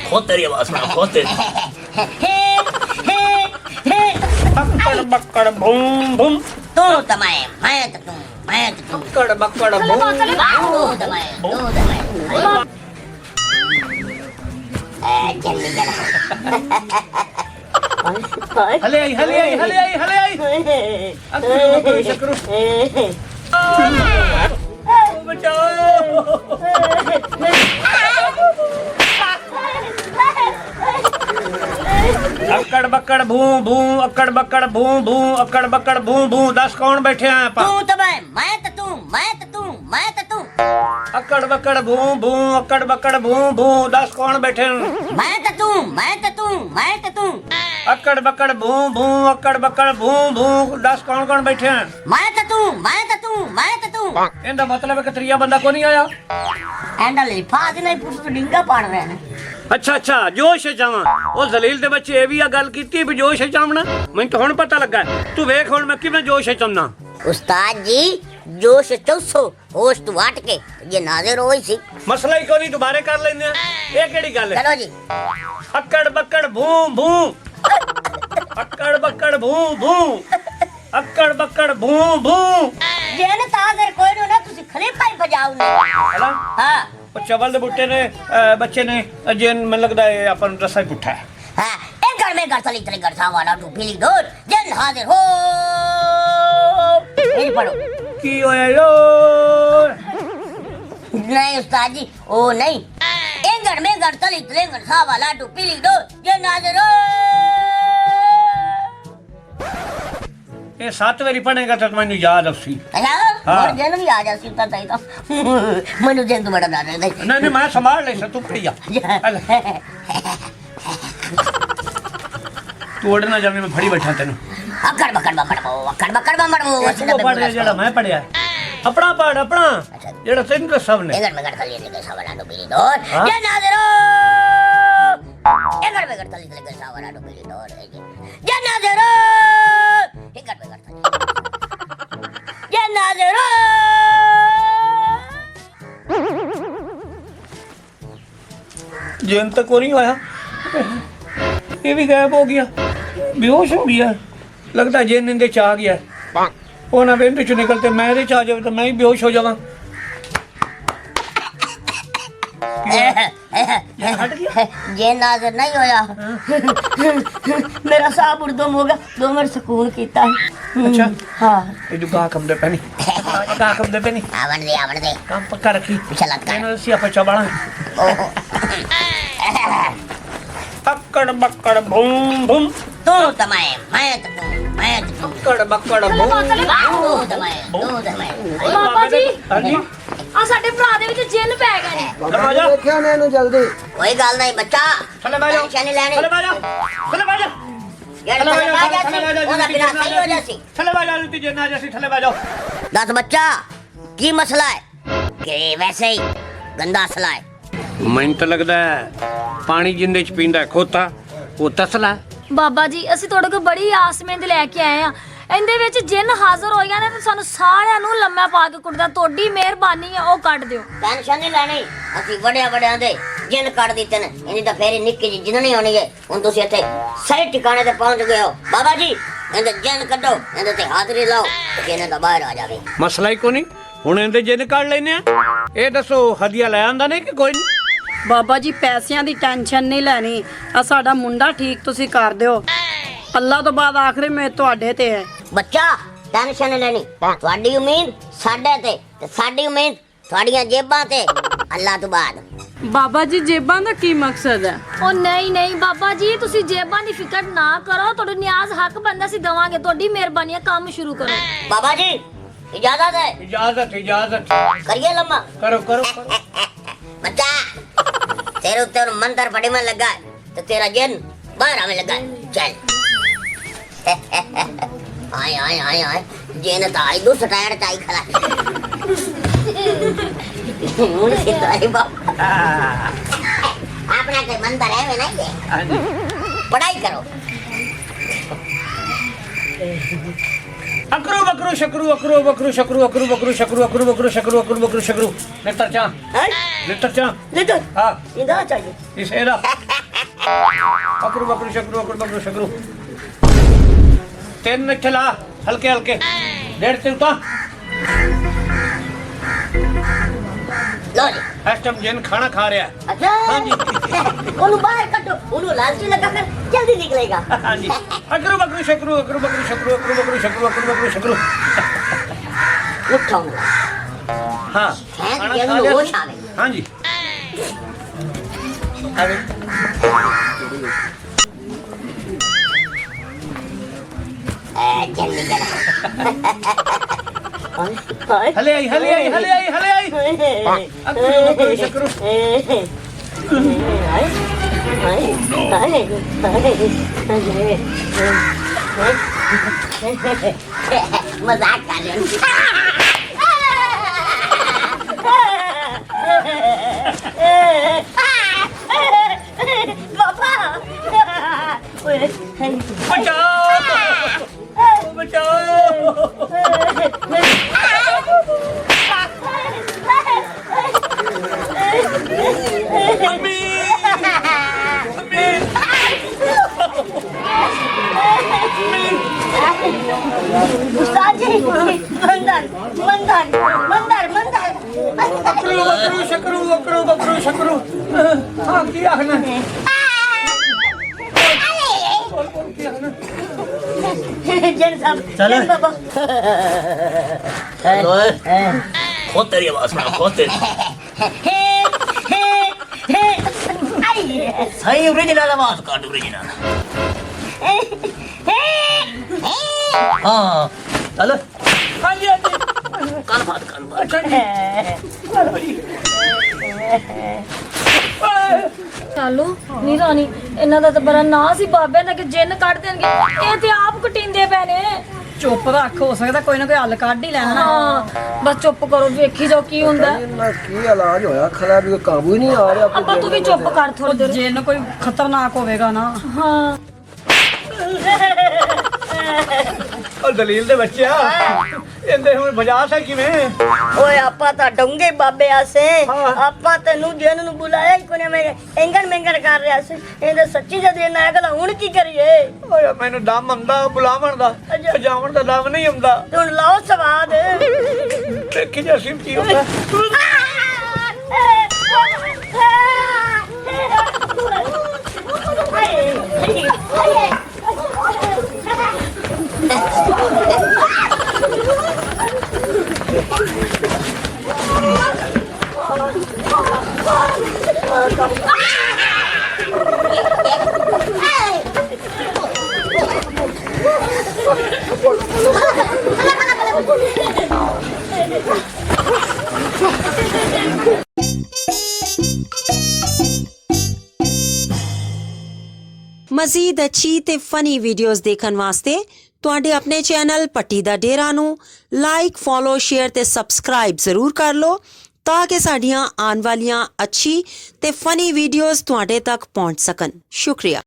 खुद तेरी आवाज में खुद तेरी अक्कड़ बक्कड़ बूम बूम तू तमाए मैं तो तू अक्कड़ बक्कड़ बूम तू तमाए जल्दी जरा हले आई हले आई हले आई हले आई अक्कड़ बक्कड़ शकरू बचाओ अक्कड़ बक्कड़ भू भू अक्कड़ बक्कड़ भू भू अक्कड़ बक्कड़ भू भू 10 कौन बैठे हैं तू तमाए मैं तो तू अक्कड़ बक्कड़ भू भू अक्कड़ बक्कड़ भू भू 10 कौन बैठे हैं मैं तो तू अक्कड़ बक्कड़ भू भू अक्कड़ बक्कड़ भू भू 10 कौन कौन बैठे हैं मैं तो तू इनका मतलब है कि त्रिया बंदा को नहीं आया एंडल फाद नहीं पुछ तो डिंगा पाड़ रहे हैं अच्छा अच्छा जोश जावा ओ जलील दे बच्चे ये भी आ गल कीती भी जोश चावना मैं तो हुन पता लगा तू वेख हुन मैं किवें जोश चावना उस्ताद जी जोश 200 होश तू वाट के ये नाज़िर होई सी मसला ही कोई नहीं दोबारा कर लेने ये केड़ी गल है चलो जी अक्कड़ बक्कड़ भू भू अक्कड़ बक्कड़ भू भू अक्कड़ बक्कड़ भू भू जेन ताज़िर कोई ना तुसी खलीफा ही बजाओ ना हेला हां ओ चवल दे बुट्टे ने बच्चे ने जेन मन लगदा है अपन रसा ही पुठा है हां एक घर में घर चली चली घर सा वाला तू पीली दूर जेन हाजिर हो ये पढ़ो की होया यो नहीं उस्ताद जी ओ नहीं एक घर में घर चली चली घर सा वाला तू पीली दूर जेन हाजिर हो ये 7 बारी पढ़ेगा तो मैंने याद असी अच्छा और जेन भी आ जा सीता तई तो मनु जेन तू बड़ा दादा नहीं नहीं मैं संभाल ले तू पढ़िया तू ओढ़ना जाने में फड़ी बैठा तेन अकड़ बकड़ बकड़ वो पढ़ रहे जेड़ा मैं पढ़िया अपना पढ़ अपना जेड़ा तेन तो सब ने एगर में गड़ चली लेके सवाला तो पीली दूर ये नाज़िरो एगर में गड़ चली लेके सवाला तो पीली दूर ये नाज़िरो एगर में गड़ चली ये नाज़िरो जेन तक को नहीं आया ये भी गायब हो गया बेहोश हो गया लगता है जेन इंदे चा गया वो ना बेंदे चो निकलते मैं आ जाए तो मैं ही बेहोश हो जावा ये नाज़िर नहीं होया मेरा साह उर्दम होगा 2 मिनट सुकून कीता है अच्छा हाँ ये जो गा कम दे पैनी गा कम दे पैनी आवड़ दे काम पक्का रखी चलत कर मैंने सिया चबाड़ा अक्कड़ बक्कड़ बूम बूम तू तमाए मैं तो अक्कड़ बक्कड़ बूम तू तमाए बाबा जी हाँ जी आ ਸਾਡੇ ਭਰਾ ਦੇ ਵਿੱਚ ਜਿੰਨ ਪੈ ਗਏ ਨੇ चले बाजा देखिया ने नु जल्दी कोई गल नहीं बच्चा चले बाजा टेंशन नहीं लेनी चले बाजा चले बाजा यार चले बाजा ओदा बिना सही हो जासी चले बाजा ती जेना जैसी चले बाजा दस बच्चा की मसला है कि वैसे ही गंदा असला है ਮੈਨੂੰ ਤਾਂ ਲੱਗਦਾ ਪਾਣੀ ਜਿੰਦੇ ਚ ਪੀਂਦਾ ਖੋਤਾ ਉਹ ਤਸਲਾ ਬਾਬਾ ਜੀ ਅਸੀਂ ਤੁਹਾਡੇ ਕੋਲ ਬੜੀ ਆਸਮੇਂ ਦੇ ਲੈ ਕੇ ਆਏ ਆ ਇਹਦੇ ਵਿੱਚ ਜਿੰਨ ਹਾਜ਼ਰ ਹੋ ਗਿਆ ਨੇ ਤੇ ਸਾਨੂੰ ਸਾਰਿਆਂ ਨੂੰ ਲੰਮਾ ਪਾ ਕੇ ਕੁੱਟਦਾ ਤੁਹਾਡੀ ਮਿਹਰਬਾਨੀ ਹੈ ਉਹ ਕੱਢ ਦਿਓ टेंशन नहीं लेनी ਅਸੀਂ ਵੱਡਿਆਂ ਦੇ ਜਿੰਨ ਕੱਢ ਦਿੱਤੇ ਨੇ ਇਹਦੀ ਤਾਂ ਫੇਰੀ ਨਿੱਕੀ ਜੀ ਜਿੰਨ ਨਹੀਂ ਹੋਣੀ ਹੈ ਹੁਣ ਤੁਸੀਂ ਇੱਥੇ ਸਹੀ ਟਿਕਾਣੇ ਤੇ ਪਹੁੰਚ ਗਏ ਹੋ ਬਾਬਾ ਜੀ ਇਹਦੇ ਜਿੰਨ ਕੱਢੋ ਇਹਦੇ ਤੇ ਹਾਜ਼ਰੀ ਲਾਓ ਜਿੰਨ ਤਾਂ ਬਾਹਰ ਆ ਜਾਵੇ ਮਸਲਾ ਹੀ ਕੋਈ ਨਹੀਂ ਹੁਣ ਇਹਦੇ ਜਿੰਨ ਕੱਢ ਲੈਨੇ ਆ ਇਹ ਦੱਸੋ ਹਦੀਆ ਲੈ ਆਂਦਾ ਨਹੀਂ ਕਿ ਕੋਈ ਨਹੀਂ ਬਾਬਾ ਜੀ ਪੈਸਿਆਂ ਦੀ ਟੈਨਸ਼ਨ ਨਹੀਂ ਲੈਣੀ ਆ ਸਾਡਾ ਮੁੰਡਾ ਠੀਕ ਤੁਸੀਂ ਕਰ ਦਿਓ ਅੱਲਾ ਤੋਂ ਬਾਅਦ ਆਖਰੀ ਮੇ ਤੁਹਾਡੇ ਤੇ ਹੈ ਬੱਚਾ ਟੈਨਸ਼ਨ ਨਹੀਂ ਲੈਣੀ ਤੁਹਾਡੀ ਉਮੀਦ ਸਾਡੇ ਤੇ ਤੇ ਸਾਡੀ ਉਮੀਦ ਤੁਹਾਡੀਆਂ ਜੇਬਾਂ ਤੇ ਅੱਲਾ ਤੋਂ ਬਾਅਦ ਬਾਬਾ ਜੀ ਜੇਬਾਂ ਦਾ ਕੀ ਮਕਸਦ ਹੈ ਉਹ ਨਹੀਂ ਬਾਬਾ ਜੀ ਤੁਸੀਂ ਜੇਬਾਂ ਦੀ ਫਿਕਰ ਨਾ ਕਰੋ ਤੁਹਾਡੇ ਨਿਆਜ਼ ਹੱਕ ਬੰਦਾ ਸੀ ਦਵਾਂਗੇ ਤੁਹਾਡੀ ਮਿਹਰਬਾਨੀ ਹੈ ਕੰਮ ਸ਼ੁਰੂ ਕਰੋ बाबा जी इजाजत है इजाजत करिए लम्मा करो बच्चा तेरे ऊपर मंत्र पड़ी में लगा है तो तेरा जिन बाहर हमें लगा है चल आए जिन तो आई दो सटायर टाई खला अपना कोई मंत्र है में नहीं है पढ़ाई करो अकरू बकरू शकरू अकरू बकरू शकरू अकरू बकरू शकरू अकरू बकरू शकरू अकरू बकरू शकरू लिटर चा हैं लिटर लिटर हाँ इधर चाहिए इसे ना अकरू बकरू शकरू 3 चला हल्के हल्के 1.5 से उठा लो जी इस टाइम जिन खाना खा रहा है अच्छा हाँ जी उन्हें बाहर कटो उन्हें लालची लगा कर जल्दी निकलेगा हाँ जी अकरू बकरू शकरू अकरू बकरू शकरू अकरू बकरू शकरू अकरू बकरू शकरू उठाऊंगा हाँ हैं खाना ये खा लिया होश आ गई हाँ जी अरे जल्दी जरा हले आई अकरू बकरू शकरू मजाक कर रहे उस्ताद जी मंदर मंदर मंदर मंदर अकरू बकरू शकरू हाँ क्या है ना जन साहब जन बाबा बहुत तेरी आवाज में बहुत तेरी सही ओरिजिनल आवाज काट ओरिजिनल हाँ चलो हाँ जी कान फाड़ अच्छा जी ਚਲੋ ਨੀ ਰਾਣੀ ਇਹਨਾਂ ਦਾ ਤਾਂ ਬੜਾ ਨਾਂ ਸੀ ਬਾਬਿਆਂ ਦਾ ਕਿ ਜਿੰਨ ਕੱਢ ਦੇਣਗੇ ਇਹ ਤੇ ਆਪ ਕਟਿੰਦੇ ਪਏ ਨੇ ਚੁੱਪ ਰੱਖ, ਹੋ ਸਕਦਾ ਕੋਈ ਨਾ ਕੋਈ ਹੱਲ ਕੱਢ ਹੀ ਲੈਣਾ। ਹਾਂ ਬਸ ਚੁੱਪ ਕਰੋ, ਵੇਖੀ ਜਾਓ ਕੀ ਹੁੰਦਾ। ਇਹਨਾਂ ਕੀ ਇਲਾਜ ਹੋਇਆ ਖਰਾ ਵੀ ਕਾਬੂ ਹੀ ਨਹੀਂ ਆ ਰਿਹਾ। ਅੱਬਾ ਤੂੰ ਵੀ ਚੁੱਪ ਕਰ ਥੋੜੀ ਦੇਰ। ਜੇ ਨਾ ਕੋਈ ਖਤਰਨਾਕ ਹੋਵੇਗਾ ਨਾ। ਹਾਂ ਉਹ ਦਲੀਲ ਦੇ ਬੱਚਿਆ ਇਹਦੇ ਹੁਣ ਬਜਾ ਸਕ ਕਿਵੇਂ ਓਏ ਆਪਾਂ ਤਾਂ ਡੰਗੇ ਬਾਬੇ ਆਸੇ ਹਾਂ। ਆਪਾਂ ਤੈਨੂੰ ਜਨ ਨੂੰ ਬੁਲਾਇਆ ਹੀ ਕੋਨੇ ਮੇਰੇ ਐਂਗਣ ਮੈਂਗਣ ਕਰ ਰਿਹਾ ਸੀ ਇਹਦੇ ਸੱਚੀ ਜਦ ਇਹ ਨਾ ਅਗਲਾ ਹੁਣ ਕੀ ਕਰੀਏ। ਓਏ ਮੈਨੂੰ ਦਮ ਆਉਂਦਾ ਬੁਲਾਵਣ ਦਾ, ਭਜਾਵਣ ਦਾ ਦਮ ਨਹੀਂ ਆਉਂਦਾ। ਤੇ ਹੁਣ ਲਾਓ ਸਵਾਦ ਦੇਖੀ ਜਾ ਸਿਮ ਕੀ ਹੁੰਦਾ। ਮਜ਼ੀਦ ਅੱਛੀ ਤੇ ਫਨੀ ਵੀਡੀਓਜ਼ ਦੇਖਣ ਵਾਸਤੇ ਤੁਹਾਡੇ ਆਪਣੇ ਚੈਨਲ ਪੱਟੀ ਦਾ ਡੇਰਾ ਨੂੰ ਲਾਈਕ, ਫੋਲੋ, ਸ਼ੇਅਰ ਤੇ ਸਬਸਕ੍ਰਾਈਬ ਜ਼ਰੂਰ ਕਰ ਲਓ ਤਾਂ ਕਿ ਸਾਡੀਆਂ ਆਉਣ ਵਾਲੀਆਂ ਅੱਛੀ ਤੇ ਫਨੀ ਵੀਡੀਓਜ਼ ਤੁਹਾਡੇ ਤੱਕ ਪਹੁੰਚ ਸਕਣ। ਸ਼ੁਕਰੀਆ।